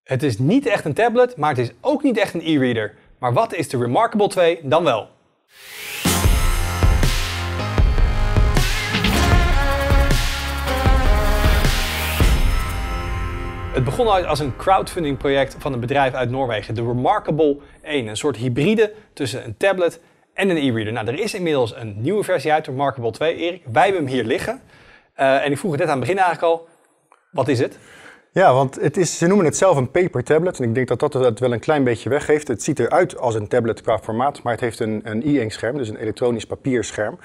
Het is niet echt een tablet, maar het is ook niet echt een e-reader. Maar wat is de Remarkable 2 dan wel? Het begon al als een crowdfunding project van een bedrijf uit Noorwegen, de Remarkable 1. Een soort hybride tussen een tablet en een e-reader. Nou, er is inmiddels een nieuwe versie uit, de Remarkable 2, Erik. Wij hebben hem hier liggen. En ik vroeg het net aan het begin eigenlijk al, wat is het? Ja, want ze noemen het zelf een paper tablet. En ik denk dat dat het wel een klein beetje weggeeft. Het ziet eruit als een tablet qua formaat, maar het heeft een e-ink scherm, dus een elektronisch papierscherm.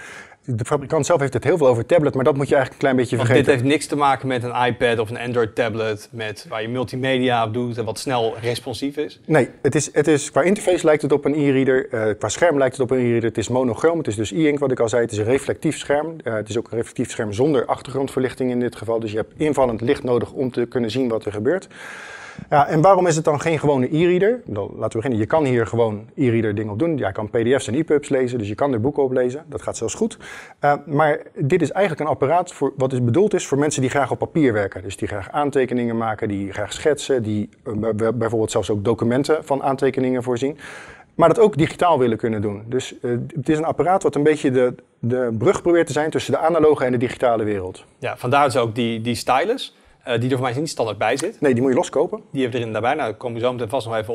De fabrikant zelf heeft het heel veel over tablet, maar dat moet je eigenlijk een klein beetje vergeten. Want dit heeft niks te maken met een iPad of een Android tablet waar je multimedia op doet en wat snel responsief is? Nee, het is qua interface lijkt het op een e-reader, qua scherm lijkt het op een e-reader. Het is monochroom, het is dus e-ink wat ik al zei. Het is een reflectief scherm. Het is ook een reflectief scherm zonder achtergrondverlichting in dit geval. Dus je hebt invallend licht nodig om te kunnen zien wat er gebeurt. Ja, en waarom is het dan geen gewone e-reader? Laten we beginnen. Je kan hier gewoon e-reader dingen op doen. Je kan pdf's en EPUBs lezen, dus je kan er boeken op lezen. Dat gaat zelfs goed. Maar dit is eigenlijk een apparaat wat bedoeld is voor mensen die graag op papier werken. Dus die graag aantekeningen maken, die graag schetsen, die bijvoorbeeld zelfs ook documenten van aantekeningen voorzien. Maar dat ook digitaal willen kunnen doen. Dus het is een apparaat wat een beetje de brug probeert te zijn tussen de analoge en de digitale wereld. Ja, vandaar dus ook die stylus. Die er voor mij niet standaard bij zit. Nee, die moet je loskopen. Die hebben we erin daarbij. Nou, dan komen we zo meteen vast nog even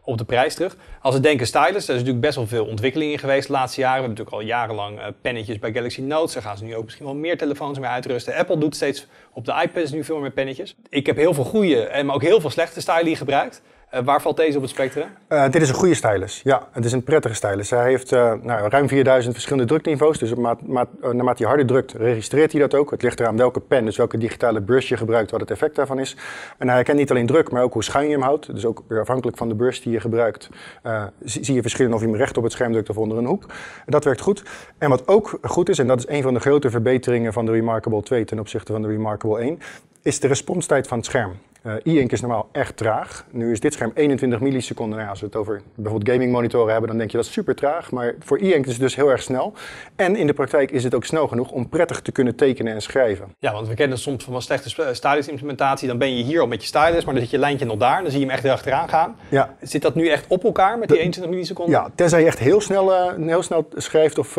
op de prijs terug. Als we denken stylus, er is natuurlijk best wel veel ontwikkeling in geweest de laatste jaren. We hebben natuurlijk al jarenlang pennetjes bij Galaxy Notes. Daar gaan ze nu ook misschien wel meer telefoons mee uitrusten. Apple doet steeds op de iPads nu veel meer pennetjes. Ik heb heel veel goede, maar ook heel veel slechte styli gebruikt. Waar valt deze op het spectrum? Dit is een goede stylus. Ja, het is een prettige stylus. Hij heeft ruim 4000 verschillende drukniveaus. Dus naarmate je harder drukt, registreert hij dat ook. Het ligt eraan welke pen, dus welke digitale brush je gebruikt, wat het effect daarvan is. En hij herkent niet alleen druk, maar ook hoe schuin je hem houdt. Dus ook weer afhankelijk van de brush die je gebruikt, zie je verschillen of je hem recht op het scherm drukt of onder een hoek. Dat werkt goed. En wat ook goed is, en dat is een van de grote verbeteringen van de Remarkable 2 ten opzichte van de Remarkable 1, is de responstijd van het scherm. E-ink is normaal echt traag. Nu is dit scherm 21 milliseconden. Nou, als we het over bijvoorbeeld gaming monitoren hebben, dan denk je dat is super traag. Maar voor e-ink is het dus heel erg snel. En in de praktijk is het ook snel genoeg om prettig te kunnen tekenen en schrijven. Ja, want we kennen soms van een slechte stylus implementatie. Dan ben je hier al met je stylus, maar dan zit je lijntje nog daar. Dan zie je hem echt erachteraan gaan. Ja. Zit dat nu echt op elkaar met die 21 milliseconden? Ja, tenzij je echt heel snel schrijft of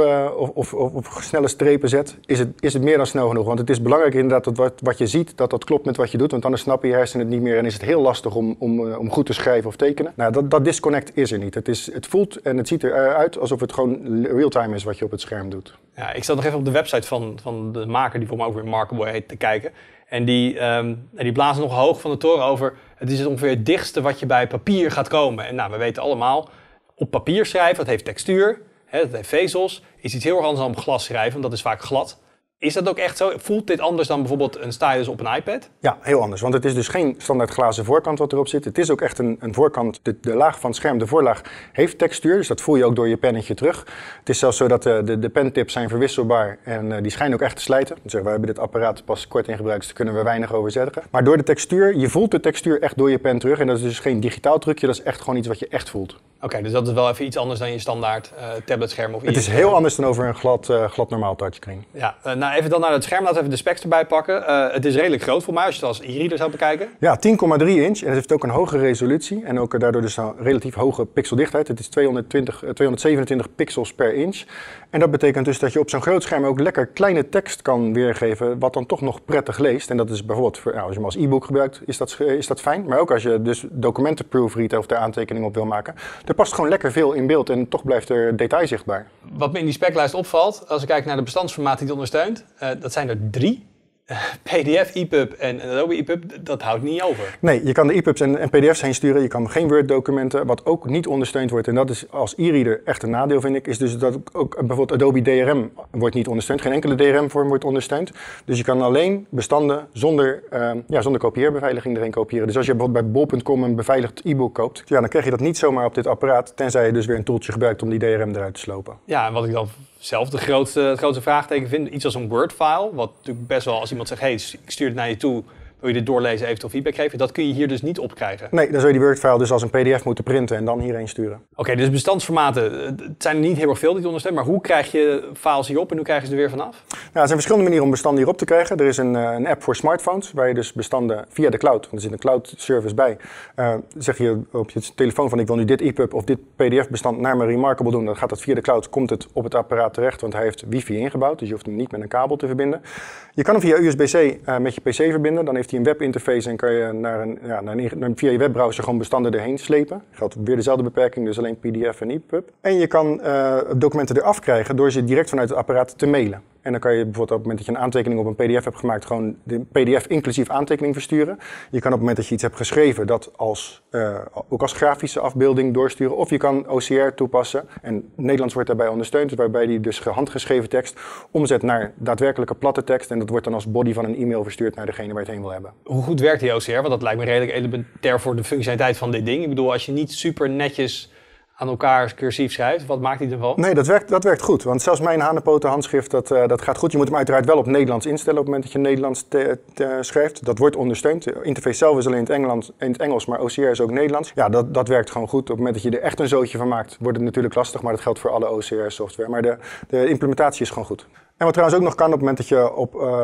snelle strepen zet, is het meer dan snel genoeg. Want het is belangrijk inderdaad dat wat je ziet, dat klopt met wat je doet. Want anders snap je hersenen het niet meer en is het heel lastig om goed te schrijven of tekenen. Nou, dat disconnect is er niet. Het voelt en het ziet eruit alsof het gewoon real-time is wat je op het scherm doet. Ja, ik zat nog even op de website van de maker, die voor mij ook weer Remarkable heet, te kijken. En die blazen nog hoog van de toren over, het is ongeveer het dichtste wat je bij papier gaat komen. En nou, we weten allemaal, op papier schrijven, dat heeft textuur, dat heeft vezels, is iets heel erg anders dan op glas schrijven, want dat is vaak glad. Is dat ook echt zo? Voelt dit anders dan bijvoorbeeld een stylus op een iPad? Ja, heel anders. Want het is dus geen standaard glazen voorkant wat erop zit. Het is ook echt een voorkant. De laag van het scherm, de voorlaag, heeft textuur. Dus dat voel je ook door je pennetje terug. Het is zelfs zo dat de pentips zijn verwisselbaar. En die schijnen ook echt te slijten. Dus we hebben dit apparaat pas kort in gebruik, dus daar kunnen we weinig over zeggen. Maar door de textuur, je voelt de textuur echt door je pen terug. En dat is dus geen digitaal trucje. Dat is echt gewoon iets wat je echt voelt. Oké, dus dat is wel even iets anders dan je standaard tabletscherm of Het is heel anders dan over een glad normaal touchscreen. Ja, nou even dan naar het scherm. Laten we even de specs erbij pakken. Het is redelijk groot voor mij als je het als e-reader zou bekijken. Ja, 10,3 inch. En het heeft ook een hoge resolutie. En ook daardoor dus een relatief hoge pixeldichtheid. Het is 227 pixels per inch. En dat betekent dus dat je op zo'n groot scherm ook lekker kleine tekst kan weergeven, wat dan toch nog prettig leest. En dat is bijvoorbeeld, als je hem als e-book gebruikt, is dat fijn. Maar ook als je dus documenten proofread of daar aantekeningen op wil maken. Er past gewoon lekker veel in beeld en toch blijft er detail zichtbaar. Wat me in die speclijst opvalt, als ik kijk naar de bestandsformaten die het ondersteunt, dat zijn er 3. PDF, EPUB en Adobe EPUB, dat houdt niet over. Nee, je kan de EPUBs en PDF's heen sturen. Je kan geen Word-documenten. Wat ook niet ondersteund wordt, en dat is als e-reader echt een nadeel, vind ik, is dus dat ook bijvoorbeeld Adobe DRM wordt niet ondersteund. Geen enkele DRM-vorm wordt ondersteund. Dus je kan alleen bestanden zonder kopieerbeveiliging erin kopiëren. Dus als je bijvoorbeeld bij bol.com een beveiligd e-book koopt, ja, dan krijg je dat niet zomaar op dit apparaat, tenzij je dus weer een toeltje gebruikt om die DRM eruit te slopen. Ja, en wat ik dan zelf het grootste vraagteken vind, iets als een Word-file, wat natuurlijk best wel, als iemand zegt, hey, ik stuur het naar je toe wil je dit doorlezen, eventueel feedback geven. Dat kun je hier dus niet opkrijgen. Nee, dan zou je die Word-file dus als een pdf moeten printen en dan hierheen sturen. Oké, dus bestandsformaten, het zijn er niet heel erg veel die het ondersteunen, maar hoe krijg je files hierop en hoe krijg je ze er weer vanaf? Nou, er zijn verschillende manieren om bestanden hierop te krijgen. Er is een app voor smartphones, waar je dus bestanden via de cloud, want er zit een cloud service bij, zeg je op je telefoon van ik wil nu dit EPUB of dit PDF-bestand naar mijn Remarkable doen, dan gaat dat via de cloud, komt het op het apparaat terecht, want hij heeft wifi ingebouwd, dus je hoeft hem niet met een kabel te verbinden. Je kan hem via USB-C met je PC verbinden, dan heeft hij een webinterface en kan je via je webbrowser gewoon bestanden erheen slepen. Geldt weer dezelfde beperking, dus alleen PDF en EPUB. En je kan documenten eraf krijgen door ze direct vanuit het apparaat te mailen. En dan kan je bijvoorbeeld op het moment dat je een aantekening op een pdf hebt gemaakt, gewoon de pdf inclusief aantekening versturen. Je kan op het moment dat je iets hebt geschreven, dat ook als grafische afbeelding doorsturen. Of je kan OCR toepassen. En Nederlands wordt daarbij ondersteund, waarbij die dus handgeschreven tekst omzet naar daadwerkelijke platte tekst. En dat wordt dan als body van een e-mail verstuurd naar degene waar je het heen wil hebben. Hoe goed werkt die OCR? Want dat lijkt me redelijk elementair voor de functionaliteit van dit ding. Ik bedoel, als je niet super netjes aan elkaar cursief schrijft, wat maakt hij ervan? Nee, dat werkt goed. Want zelfs mijn hanenpoten handschrift, dat gaat goed. Je moet hem uiteraard wel op Nederlands instellen op het moment dat je Nederlands schrijft. Dat wordt ondersteund. De interface zelf is alleen in het Engels, maar OCR is ook Nederlands. Ja, dat werkt gewoon goed. Op het moment dat je er echt een zootje van maakt, wordt het natuurlijk lastig, maar dat geldt voor alle OCR-software. Maar de implementatie is gewoon goed. En wat trouwens ook nog kan op het moment dat je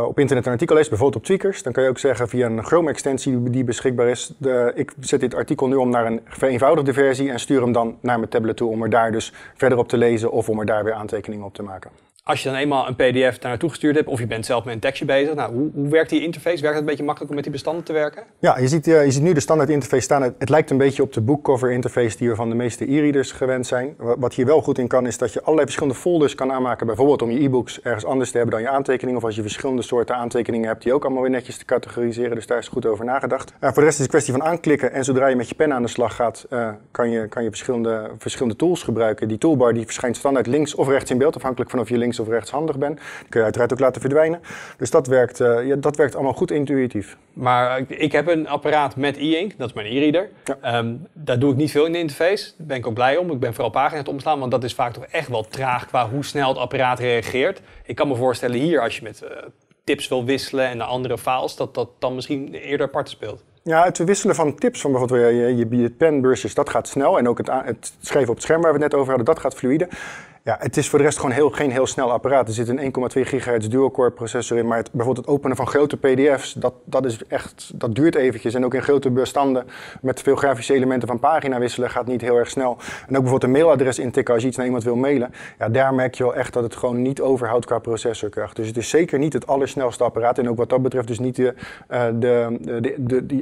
op internet een artikel leest, bijvoorbeeld op Tweakers, dan kan je ook zeggen via een Chrome-extensie die beschikbaar is, ik zet dit artikel nu om naar een vereenvoudigde versie en stuur hem dan naar mijn tablet toe om er daar dus verder op te lezen of om er daar weer aantekeningen op te maken. Als je dan eenmaal een pdf daar naartoe gestuurd hebt of je bent zelf met een tekstje bezig, nou, hoe werkt die interface? Werkt het een beetje makkelijk om met die bestanden te werken? Ja, je ziet nu de standaard interface staan. Het lijkt een beetje op de bookcover interface die we van de meeste e-readers gewend zijn. Wat hier wel goed in kan, is dat je allerlei verschillende folders kan aanmaken. Bijvoorbeeld om je e-books ergens anders te hebben dan je aantekeningen. Of als je verschillende soorten aantekeningen hebt die ook allemaal weer netjes te categoriseren. Dus daar is goed over nagedacht. Voor de rest is het een kwestie van aanklikken. En zodra je met je pen aan de slag gaat, kan je verschillende tools gebruiken. Die toolbar die verschijnt standaard links of rechts in beeld, afhankelijk van of je links of rechtshandig bent. Die kun je uiteraard ook laten verdwijnen. Dus dat werkt allemaal goed intuïtief. Maar ik heb een apparaat met e-ink, dat is mijn e-reader. Ja. Daar doe ik niet veel in de interface. Daar ben ik ook blij om. Ik ben vooral pagina's aan het omslaan, want dat is vaak toch echt wel traag qua hoe snel het apparaat reageert. Ik kan me voorstellen hier, als je met tips wil wisselen en naar andere files, dat dan misschien eerder apart speelt. Ja, het wisselen van tips, van bijvoorbeeld je penbrushes, dat gaat snel. En ook het schrijven op het scherm waar we het net over hadden, dat gaat fluïde. Ja, het is voor de rest gewoon geen heel snel apparaat. Er zit een 1,2 gigahertz dual-core processor in, maar bijvoorbeeld het openen van grote pdf's, dat duurt eventjes. En ook in grote bestanden met veel grafische elementen van pagina wisselen gaat niet heel erg snel. En ook bijvoorbeeld een mailadres intikken als je iets naar iemand wil mailen. Ja, daar merk je wel echt dat het gewoon niet overhoudt qua processorkracht. Dus het is zeker niet het allersnelste apparaat en ook wat dat betreft dus niet die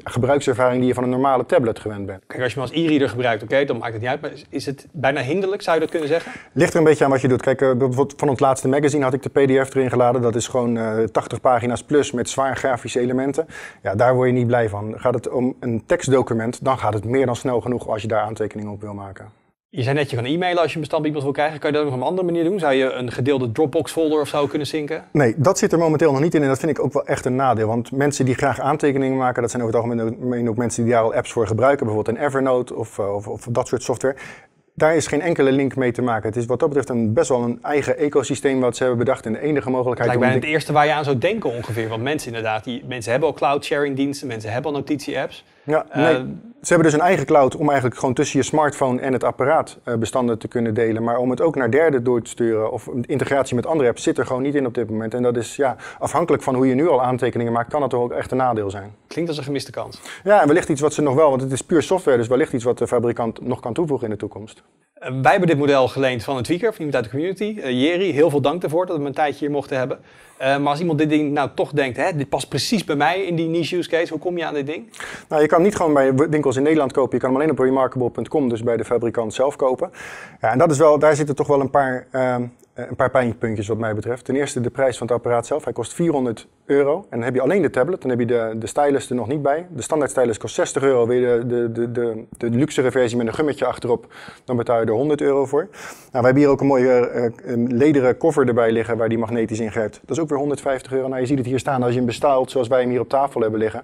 gebruikservaring die je van een normale tablet gewend bent. Kijk, als je hem als e-reader gebruikt, oké, dan maakt het niet uit. Maar is het bijna hinderlijk, zou je dat kunnen zeggen? Ligt er een beetje aan wat je doet. Kijk, bijvoorbeeld van ons laatste magazine had ik de pdf erin geladen. Dat is gewoon 80 pagina's plus met zwaar grafische elementen. Ja, daar word je niet blij van. Gaat het om een tekstdocument, dan gaat het meer dan snel genoeg als je daar aantekeningen op wil maken. Je zei net, je kan e-mailen als je een bestand bij iemand wil krijgen. Kan je dat ook op een andere manier doen? Zou je een gedeelde Dropbox folder of zo kunnen zinken? Nee, dat zit er momenteel nog niet in en dat vind ik ook wel echt een nadeel. Want mensen die graag aantekeningen maken, dat zijn over het algemeen ook mensen die daar al apps voor gebruiken. Bijvoorbeeld een Evernote of dat soort software. Daar is geen enkele link mee te maken. Het is wat dat betreft best wel een eigen ecosysteem wat ze hebben bedacht. En de enige mogelijkheid... Het lijkt mij het eerste waar je aan zou denken ongeveer. Want mensen inderdaad, mensen hebben al cloud sharing diensten, mensen hebben al notitie-apps. Ja, nee. Ze hebben dus een eigen cloud om eigenlijk gewoon tussen je smartphone en het apparaat bestanden te kunnen delen. Maar om het ook naar derden door te sturen of integratie met andere apps zit er gewoon niet in op dit moment. En dat is afhankelijk van hoe je nu al aantekeningen maakt, kan dat toch ook echt een nadeel zijn. Klinkt als een gemiste kans. Ja, en wellicht iets wat ze nog wel, want het is puur software, dus wellicht iets wat de fabrikant nog kan toevoegen in de toekomst. Wij hebben dit model geleend van een tweaker, van iemand uit de community. Jerry, heel veel dank daarvoor dat we een tijdje hier mochten hebben. Maar als iemand dit ding nou toch denkt, dit past precies bij mij in die niche use case, hoe kom je aan dit ding? Nou, je kan niet gewoon bij winkels in Nederland kopen, je kan hem alleen op remarkable.com, dus bij de fabrikant zelf kopen. Ja, en dat is wel, daar zitten toch wel een paar pijnpuntjes wat mij betreft. Ten eerste de prijs van het apparaat zelf. Hij kost €400. En dan heb je alleen de tablet, dan heb je de stylus er nog niet bij. De standaard stylus kost €60. Wil je de luxere versie met een gummetje achterop, dan betaal je er €100 voor. Nou, we hebben hier ook een mooie lederen koffer erbij liggen waar die magnetisch ingrijpt. Dat is ook weer €150. Nou, je ziet het hier staan als je hem bestelt zoals wij hem hier op tafel hebben liggen.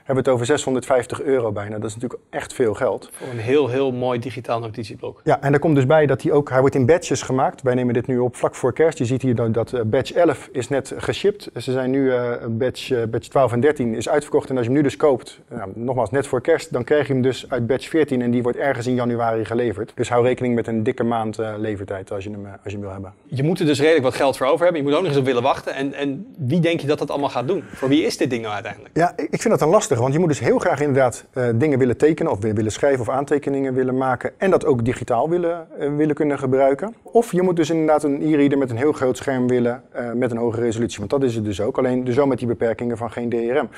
hebben we het over €650 bijna. Dat is natuurlijk echt veel geld. Voor een heel mooi digitaal notitieblok. Ja, en daar komt dus bij dat hij wordt in batches gemaakt. Wij nemen dit nu op vlak voor kerst. Je ziet hier dat batch 11 is net geshipped. Ze zijn nu batch 12 en 13 is uitverkocht. En als je hem nu dus koopt, nogmaals net voor kerst, dan krijg je hem dus uit batch 14 en die wordt ergens in januari geleverd. Dus hou rekening met een dikke maand levertijd als je hem wil hebben. Je moet er dus redelijk wat geld voor over hebben. Je moet ook nog eens op willen wachten. En wie denk je dat dat allemaal gaat doen? Voor wie is dit ding nou uiteindelijk? Ja, ik vind dat dan lastig, want je moet dus heel graag inderdaad dingen willen tekenen of willen schrijven of aantekeningen willen maken en dat ook digitaal willen kunnen gebruiken. Of je moet dus inderdaad een e-reader met een heel groot scherm willen met een hoge resolutie, want dat is het dus ook. Alleen dus wel met die beperkingen van geen DRM.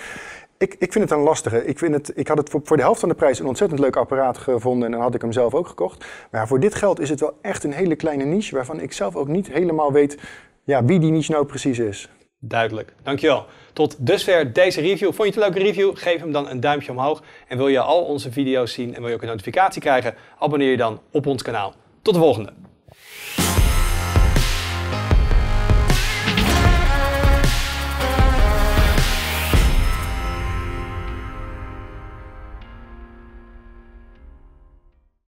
Ik vind het een lastige. Ik had het voor de helft van de prijs een ontzettend leuk apparaat gevonden en dan had ik hem zelf ook gekocht. Maar ja, voor dit geld is het wel echt een hele kleine niche waarvan ik zelf ook niet helemaal weet wie die niche nou precies is. Duidelijk, dankjewel. Tot dusver deze review. Vond je het een leuke review? Geef hem dan een duimpje omhoog. En wil je al onze video's zien en wil je ook een notificatie krijgen? Abonneer je dan op ons kanaal. Tot de volgende.